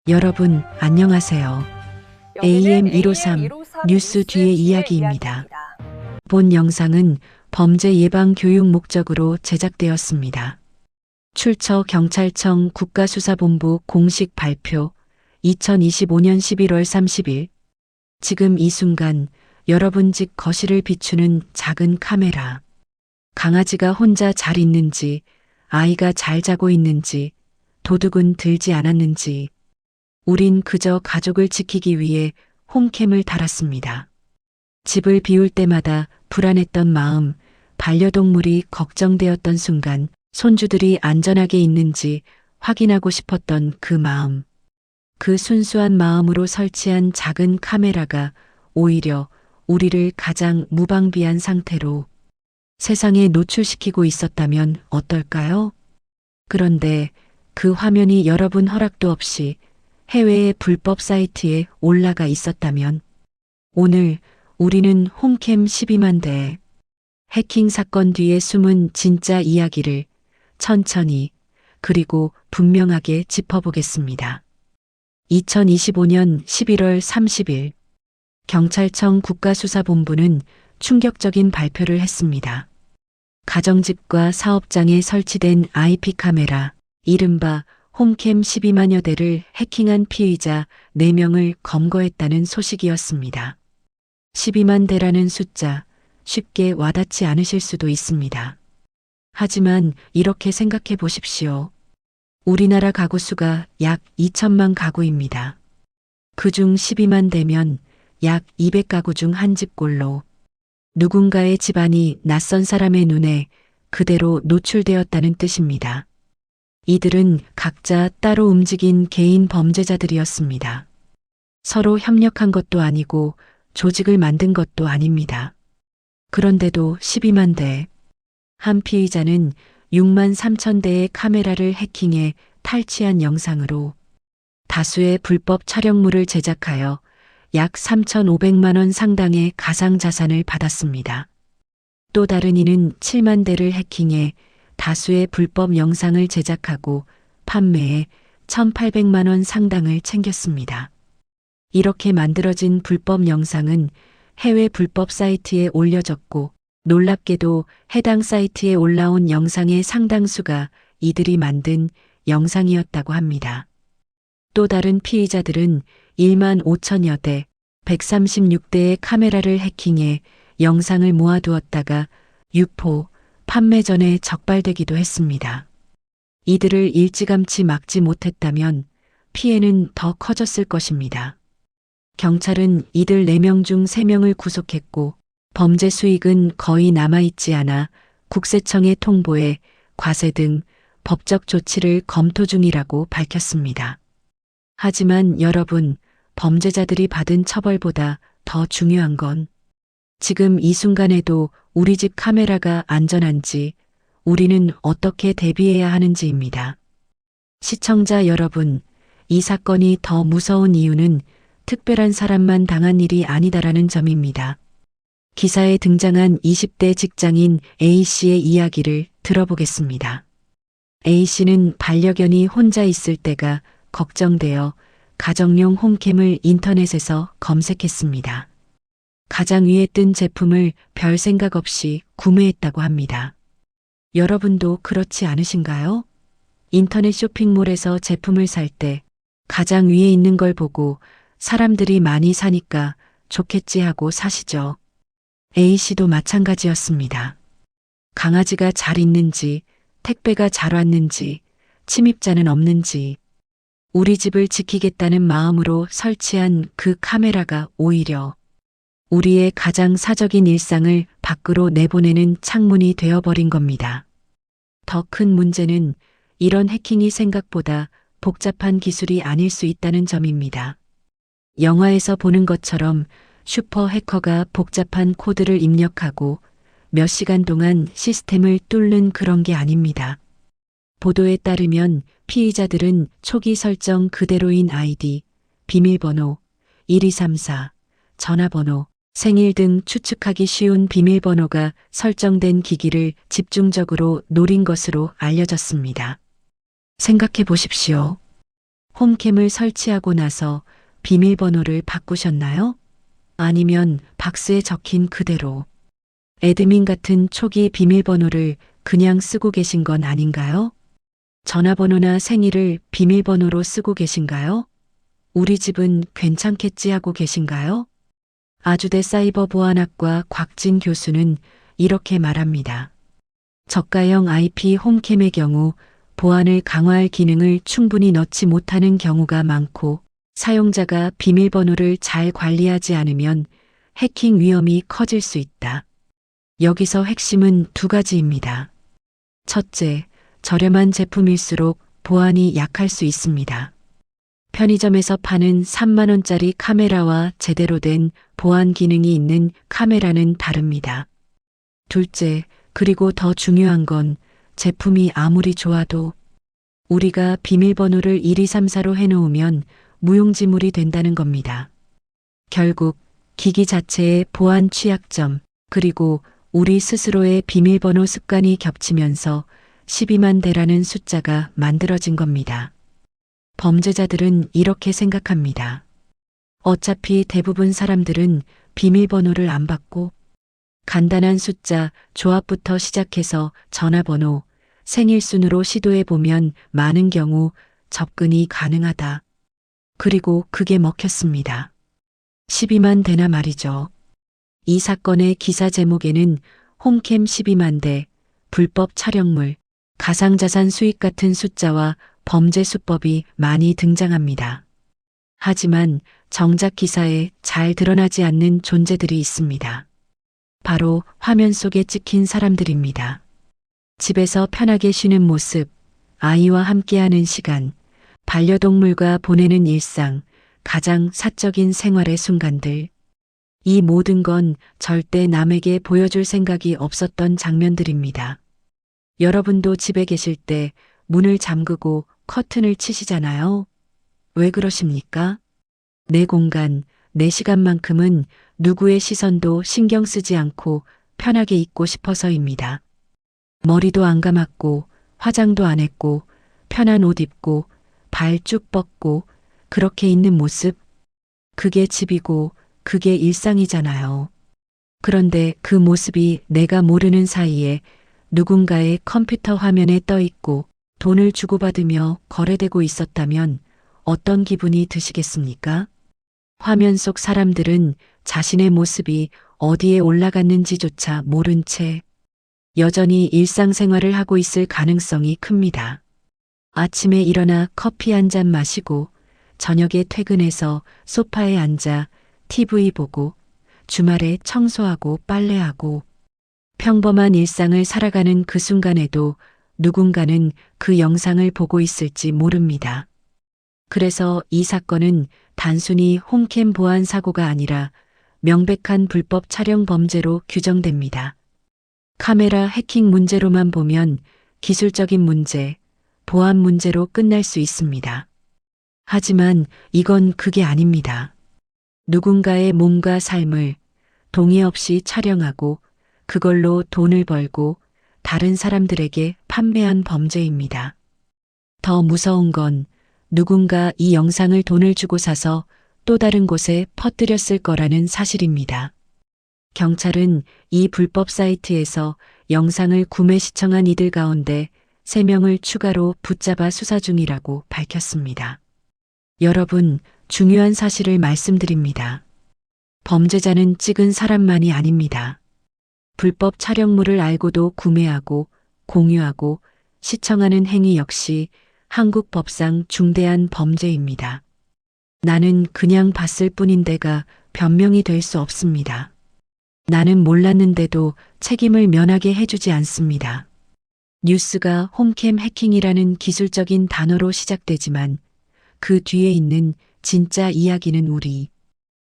여러분, 안녕하세요. AM153 뉴스 뒤의 이야기입니다. 본 영상은 범죄 예방 교육 목적으로 제작되었습니다. 출처 경찰청 국가수사본부 공식 발표 2025년 11월 30일. 지금 이 순간 여러분 집 거실을 비추는 작은 카메라. 강아지가 혼자 잘 있는지, 아이가 잘 자고 있는지, 도둑은 들지 않았는지, 우린 그저 가족을 지키기 위해 홈캠을 달았습니다. 집을 비울 때마다 불안했던 마음, 반려동물이 걱정되었던 순간 손주들이 안전하게 있는지 확인하고 싶었던 그 마음. 그 순수한 마음으로 설치한 작은 카메라가 오히려 우리를 가장 무방비한 상태로 세상에 노출시키고 있었다면 어떨까요? 그런데 그 화면이 여러분 허락도 없이 해외의 불법 사이트에 올라가 있었다면 오늘 우리는 홈캠 12만 대의 해킹 사건 뒤에 숨은 진짜 이야기를 천천히 그리고 분명하게 짚어보겠습니다. 2025년 11월 30일 경찰청 국가수사본부는 충격적인 발표를 했습니다. 가정집과 사업장에 설치된 IP 카메라, 이른바 홈캠 12만여 대를 해킹한 피의자 4명을 검거했다는 소식이었습니다. 12만 대라는 숫자 쉽게 와닿지 않으실 수도 있습니다. 하지만 이렇게 생각해 보십시오. 우리나라 가구 수가 약 2천만 가구입니다. 그중 12만 대면 약 200가구 중 한 집꼴로 누군가의 집안이 낯선 사람의 눈에 그대로 노출되었다는 뜻입니다. 이들은 각자 따로 움직인 개인 범죄자들이었습니다. 서로 협력한 것도 아니고 조직을 만든 것도 아닙니다. 그런데도 12만 대, 한 피의자는 6만 3천 대의 카메라를 해킹해 탈취한 영상으로 다수의 불법 촬영물을 제작하여 약 3,500만 원 상당의 가상자산을 받았습니다. 또 다른 이는 7만 대를 해킹해 다수의 불법 영상을 제작하고 판매해 1,800만 원 상당을 챙겼습니다. 이렇게 만들어진 불법 영상은 해외 불법 사이트에 올려졌고 놀랍게도 해당 사이트에 올라온 영상의 상당수가 이들이 만든 영상이었다고 합니다. 또 다른 피의자들은 1만 5천여 대, 136대의 카메라를 해킹해 영상을 모아두었다가 유포, 판매 전에 적발되기도 했습니다. 이들을 일찌감치 막지 못했다면 피해는 더 커졌을 것입니다. 경찰은 이들 4명 중 3명을 구속했고 범죄 수익은 거의 남아있지 않아 국세청에 통보해 과세 등 법적 조치를 검토 중이라고 밝혔습니다. 하지만 여러분, 범죄자들이 받은 처벌보다 더 중요한 건 지금 이 순간에도 우리 집 카메라가 안전한지 우리는 어떻게 대비해야 하는지입니다. 시청자 여러분, 이 사건이 더 무서운 이유는 특별한 사람만 당한 일이 아니다라는 점입니다. 기사에 등장한 20대 직장인 A씨의 이야기를 들어보겠습니다. A씨는 반려견이 혼자 있을 때가 걱정되어 가정용 홈캠을 인터넷에서 검색했습니다. 가장 위에 뜬 제품을 별 생각 없이 구매했다고 합니다. 여러분도 그렇지 않으신가요? 인터넷 쇼핑몰에서 제품을 살 때 가장 위에 있는 걸 보고 사람들이 많이 사니까 좋겠지 하고 사시죠. A씨도 마찬가지였습니다. 강아지가 잘 있는지, 택배가 잘 왔는지, 침입자는 없는지, 우리 집을 지키겠다는 마음으로 설치한 그 카메라가 오히려 우리의 가장 사적인 일상을 밖으로 내보내는 창문이 되어버린 겁니다. 더 큰 문제는 이런 해킹이 생각보다 복잡한 기술이 아닐 수 있다는 점입니다. 영화에서 보는 것처럼 슈퍼 해커가 복잡한 코드를 입력하고 몇 시간 동안 시스템을 뚫는 그런 게 아닙니다. 보도에 따르면 피의자들은 초기 설정 그대로인 아이디, 비밀번호, 1234, 전화번호, 생일 등 추측하기 쉬운 비밀번호가 설정된 기기를 집중적으로 노린 것으로 알려졌습니다. 생각해 보십시오. 홈캠을 설치하고 나서 비밀번호를 바꾸셨나요? 아니면 박스에 적힌 그대로 애드민 같은 초기 비밀번호를 그냥 쓰고 계신 건 아닌가요? 전화번호나 생일을 비밀번호로 쓰고 계신가요? 우리 집은 괜찮겠지 하고 계신가요? 아주대 사이버보안학과 곽진 교수는 이렇게 말합니다. 저가형 IP 홈캠의 경우 보안을 강화할 기능을 충분히 넣지 못하는 경우가 많고 사용자가 비밀번호를 잘 관리하지 않으면 해킹 위험이 커질 수 있다. 여기서 핵심은 두 가지입니다. 첫째, 저렴한 제품일수록 보안이 약할 수 있습니다. 편의점에서 파는 3만 원짜리 카메라와 제대로 된 보안 기능이 있는 카메라는 다릅니다. 둘째, 그리고 더 중요한 건 제품이 아무리 좋아도 우리가 비밀번호를 1, 2, 3, 4로 해놓으면 무용지물이 된다는 겁니다. 결국 기기 자체의 보안 취약점 그리고 우리 스스로의 비밀번호 습관이 겹치면서 12만 대라는 숫자가 만들어진 겁니다. 범죄자들은 이렇게 생각합니다. 어차피 대부분 사람들은 비밀번호를 안 받고 간단한 숫자, 조합부터 시작해서 전화번호, 생일 순으로 시도해 보면 많은 경우 접근이 가능하다. 그리고 그게 먹혔습니다. 12만 대나 말이죠. 이 사건의 기사 제목에는 홈캠 12만 대, 불법 촬영물, 가상자산 수익 같은 숫자와 범죄 수법이 많이 등장합니다. 하지만 정작 기사에 잘 드러나지 않는 존재들이 있습니다. 바로 화면 속에 찍힌 사람들입니다. 집에서 편하게 쉬는 모습, 아이와 함께하는 시간, 반려동물과 보내는 일상, 가장 사적인 생활의 순간들. 이 모든 건 절대 남에게 보여줄 생각이 없었던 장면들입니다. 여러분도 집에 계실 때 문을 잠그고 커튼을 치시잖아요. 왜 그러십니까? 내 공간, 내 시간만큼은 누구의 시선도 신경 쓰지 않고 편하게 있고 싶어서입니다. 머리도 안 감았고 화장도 안 했고 편한 옷 입고 발 쭉 뻗고 그렇게 있는 모습. 그게 집이고 그게 일상이잖아요. 그런데 그 모습이 내가 모르는 사이에 누군가의 컴퓨터 화면에 떠 있고 돈을 주고받으며 거래되고 있었다면 어떤 기분이 드시겠습니까? 화면 속 사람들은 자신의 모습이 어디에 올라갔는지조차 모른 채 여전히 일상생활을 하고 있을 가능성이 큽니다. 아침에 일어나 커피 한 잔 마시고 저녁에 퇴근해서 소파에 앉아 TV 보고 주말에 청소하고 빨래하고 평범한 일상을 살아가는 그 순간에도 누군가는 그 영상을 보고 있을지 모릅니다. 그래서 이 사건은 단순히 홈캠 보안 사고가 아니라 명백한 불법 촬영 범죄로 규정됩니다. 카메라 해킹 문제로만 보면 기술적인 문제, 보안 문제로 끝날 수 있습니다. 하지만 이건 그게 아닙니다. 누군가의 몸과 삶을 동의 없이 촬영하고 그걸로 돈을 벌고 다른 사람들에게 판매한 범죄입니다. 더 무서운 건 누군가 이 영상을 돈을 주고 사서 또 다른 곳에 퍼뜨렸을 거라는 사실입니다. 경찰은 이 불법 사이트에서 영상을 구매 시청한 이들 가운데 3명을 추가로 붙잡아 수사 중이라고 밝혔습니다. 여러분, 중요한 사실을 말씀드립니다. 범죄자는 찍은 사람만이 아닙니다. 불법 촬영물을 알고도 구매하고 공유하고 시청하는 행위 역시 한국 법상 중대한 범죄입니다. 나는 그냥 봤을 뿐인데가 변명이 될 수 없습니다. 나는 몰랐는데도 책임을 면하게 해주지 않습니다. 뉴스가 홈캠 해킹이라는 기술적인 단어로 시작되지만 그 뒤에 있는 진짜 이야기는 우리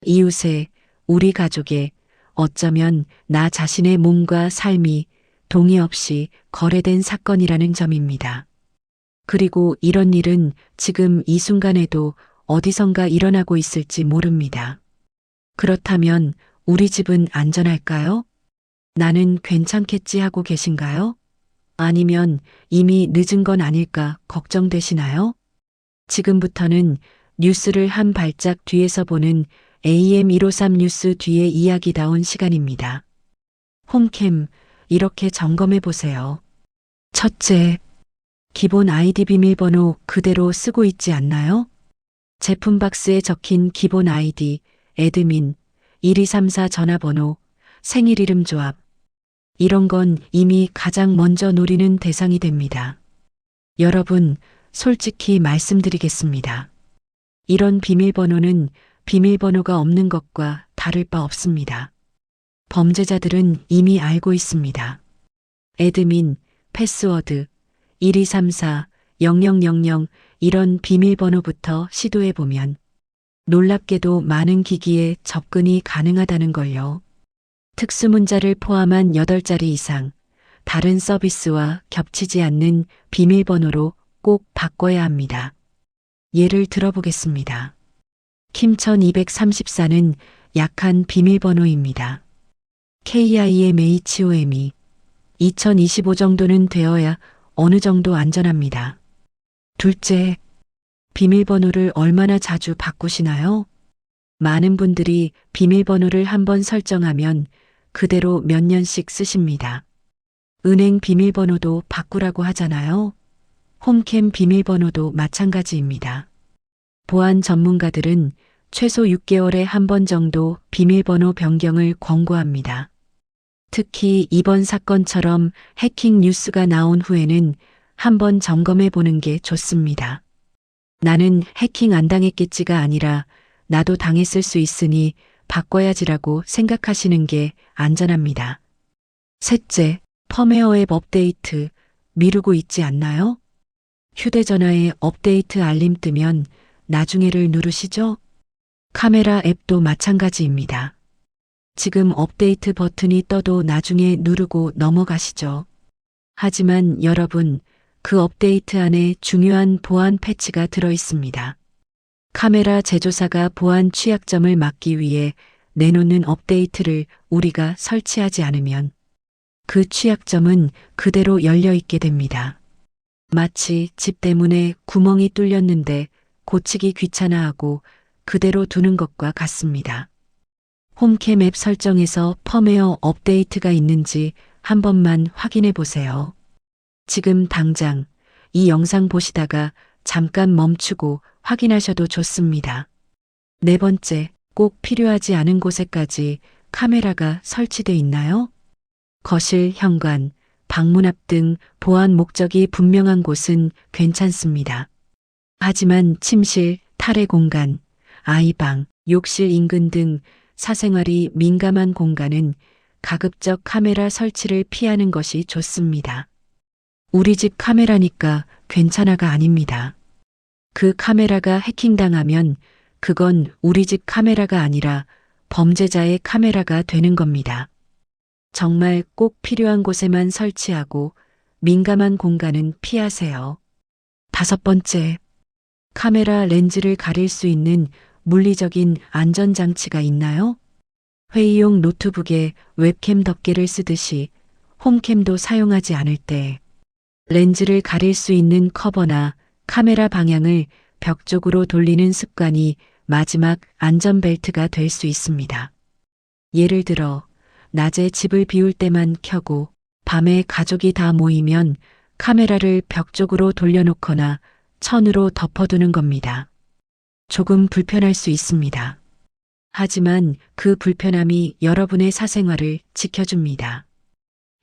이웃의, 우리 가족의, 어쩌면 나 자신의 몸과 삶이 동의 없이 거래된 사건이라는 점입니다. 그리고 이런 일은 지금 이 순간에도 어디선가 일어나고 있을지 모릅니다. 그렇다면 우리 집은 안전할까요? 나는 괜찮겠지 하고 계신가요? 아니면 이미 늦은 건 아닐까 걱정되시나요? 지금부터는 뉴스를 한 발짝 뒤에서 보는 AM153 뉴스 뒤의 이야기다운 시간입니다. 홈캠, 이렇게 점검해 보세요. 첫째, 기본 아이디 비밀번호 그대로 쓰고 있지 않나요? 제품 박스에 적힌 기본 아이디, 애드민, 1234 전화번호, 생일 이름 조합. 이런 건 이미 가장 먼저 노리는 대상이 됩니다. 여러분, 솔직히 말씀드리겠습니다. 이런 비밀번호는 비밀번호가 없는 것과 다를 바 없습니다. 범죄자들은 이미 알고 있습니다. 애드민, 패스워드, 1234, 0000 이런 비밀번호부터 시도해보면 놀랍게도 많은 기기에 접근이 가능하다는 걸요. 특수문자를 포함한 8자리 이상, 다른 서비스와 겹치지 않는 비밀번호로 꼭 바꿔야 합니다. 예를 들어보겠습니다. 킴1234는 약한 비밀번호입니다. KIMHOME 2025 정도는 되어야 어느 정도 안전합니다. 둘째, 비밀번호를 얼마나 자주 바꾸시나요? 많은 분들이 비밀번호를 한번 설정하면 그대로 몇 년씩 쓰십니다. 은행 비밀번호도 바꾸라고 하잖아요. 홈캠 비밀번호도 마찬가지입니다. 보안 전문가들은 최소 6개월에 한 번 정도 비밀번호 변경을 권고합니다. 특히 이번 사건처럼 해킹 뉴스가 나온 후에는 한번 점검해 보는 게 좋습니다. 나는 해킹 안 당했겠지가 아니라 나도 당했을 수 있으니 바꿔야지라고 생각하시는 게 안전합니다. 셋째, 펌웨어 앱 업데이트 미루고 있지 않나요? 휴대전화에 업데이트 알림 뜨면 나중에를 누르시죠? 카메라 앱도 마찬가지입니다. 지금 업데이트 버튼이 떠도 나중에 누르고 넘어가시죠. 하지만 여러분, 그 업데이트 안에 중요한 보안 패치가 들어 있습니다. 카메라 제조사가 보안 취약점을 막기 위해 내놓는 업데이트를 우리가 설치하지 않으면 그 취약점은 그대로 열려 있게 됩니다. 마치 집 때문에 구멍이 뚫렸는데 고치기 귀찮아하고 그대로 두는 것과 같습니다. 홈캠 앱 설정에서 펌웨어 업데이트가 있는지 한 번만 확인해 보세요. 지금 당장 이 영상 보시다가 잠깐 멈추고 확인하셔도 좋습니다. 네 번째, 꼭 필요하지 않은 곳에까지 카메라가 설치돼 있나요? 거실, 현관, 방문 앞 등 보안 목적이 분명한 곳은 괜찮습니다. 하지만 침실, 탈의 공간, 아이방, 욕실 인근 등 사생활이 민감한 공간은 가급적 카메라 설치를 피하는 것이 좋습니다. 우리 집 카메라니까 괜찮아가 아닙니다. 그 카메라가 해킹당하면 그건 우리 집 카메라가 아니라 범죄자의 카메라가 되는 겁니다. 정말 꼭 필요한 곳에만 설치하고 민감한 공간은 피하세요. 다섯 번째, 카메라 렌즈를 가릴 수 있는 물리적인 안전장치가 있나요? 회의용 노트북에 웹캠 덮개를 쓰듯이 홈캠도 사용하지 않을 때 렌즈를 가릴 수 있는 커버나 카메라 방향을 벽 쪽으로 돌리는 습관이 마지막 안전벨트가 될 수 있습니다. 예를 들어 낮에 집을 비울 때만 켜고 밤에 가족이 다 모이면 카메라를 벽 쪽으로 돌려놓거나 천으로 덮어두는 겁니다. 조금 불편할 수 있습니다. 하지만 그 불편함이 여러분의 사생활을 지켜줍니다.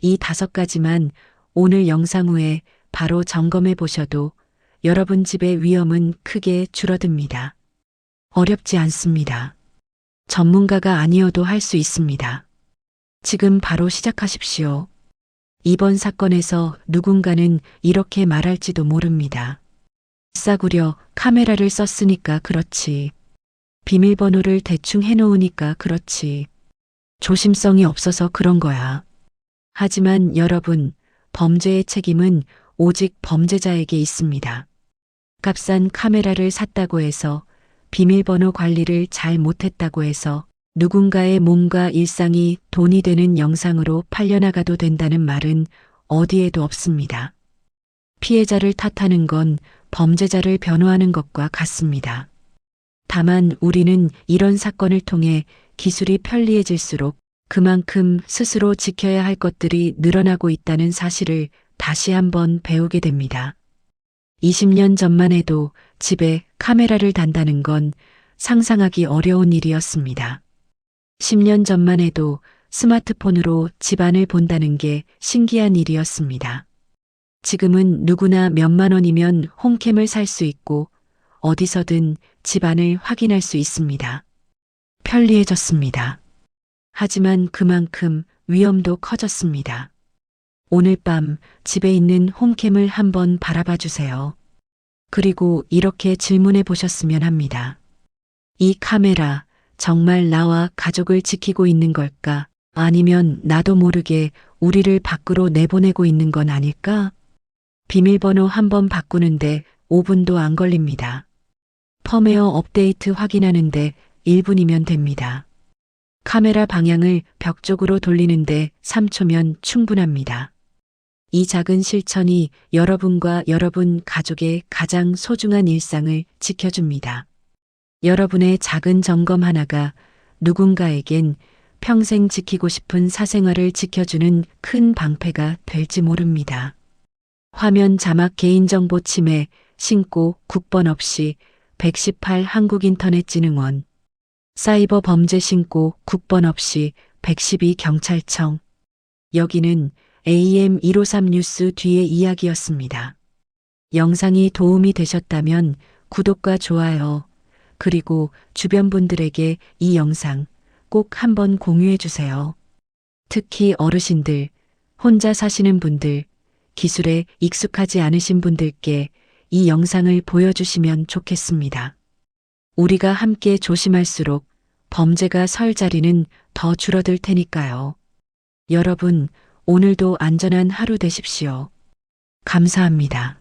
이 5가지만 오늘 영상 후에 바로 점검해 보셔도 여러분 집의 위험은 크게 줄어듭니다. 어렵지 않습니다. 전문가가 아니어도 할 수 있습니다. 지금 바로 시작하십시오. 이번 사건에서 누군가는 이렇게 말할지도 모릅니다. 싸구려 카메라를 썼으니까 그렇지. 비밀번호를 대충 해놓으니까 그렇지. 조심성이 없어서 그런 거야. 하지만 여러분, 범죄의 책임은 오직 범죄자에게 있습니다. 값싼 카메라를 샀다고 해서 비밀번호 관리를 잘 못했다고 해서 누군가의 몸과 일상이 돈이 되는 영상으로 팔려나가도 된다는 말은 어디에도 없습니다. 피해자를 탓하는 건 범죄자를 변호하는 것과 같습니다. 다만 우리는 이런 사건을 통해 기술이 편리해질수록 그만큼 스스로 지켜야 할 것들이 늘어나고 있다는 사실을 다시 한번 배우게 됩니다. 20년 전만 해도 집에 카메라를 단다는 건 상상하기 어려운 일이었습니다. 10년 전만 해도 스마트폰으로 집안을 본다는 게 신기한 일이었습니다. 지금은 누구나 몇만 원이면 홈캠을 살 수 있고 어디서든 집안을 확인할 수 있습니다. 편리해졌습니다. 하지만 그만큼 위험도 커졌습니다. 오늘 밤 집에 있는 홈캠을 한번 바라봐 주세요. 그리고 이렇게 질문해 보셨으면 합니다. 이 카메라 정말 나와 가족을 지키고 있는 걸까? 아니면 나도 모르게 우리를 밖으로 내보내고 있는 건 아닐까? 비밀번호 한번 바꾸는데 5분도 안 걸립니다. 펌웨어 업데이트 확인하는데 1분이면 됩니다. 카메라 방향을 벽 쪽으로 돌리는데 3초면 충분합니다. 이 작은 실천이 여러분과 여러분 가족의 가장 소중한 일상을 지켜줍니다. 여러분의 작은 점검 하나가 누군가에겐 평생 지키고 싶은 사생활을 지켜주는 큰 방패가 될지 모릅니다. 화면 자막 개인정보 침해 신고 국번 없이 118 한국인터넷진흥원 사이버 범죄 신고 국번 없이 112 경찰청 여기는 AM153 뉴스 뒤의 이야기였습니다. 영상이 도움이 되셨다면 구독과 좋아요 그리고 주변 분들에게 이 영상 꼭 한번 공유해 주세요. 특히 어르신들, 혼자 사시는 분들, 기술에 익숙하지 않으신 분들께 이 영상을 보여주시면 좋겠습니다. 우리가 함께 조심할수록 범죄가 설 자리는 더 줄어들 테니까요. 여러분, 오늘도 안전한 하루 되십시오. 감사합니다.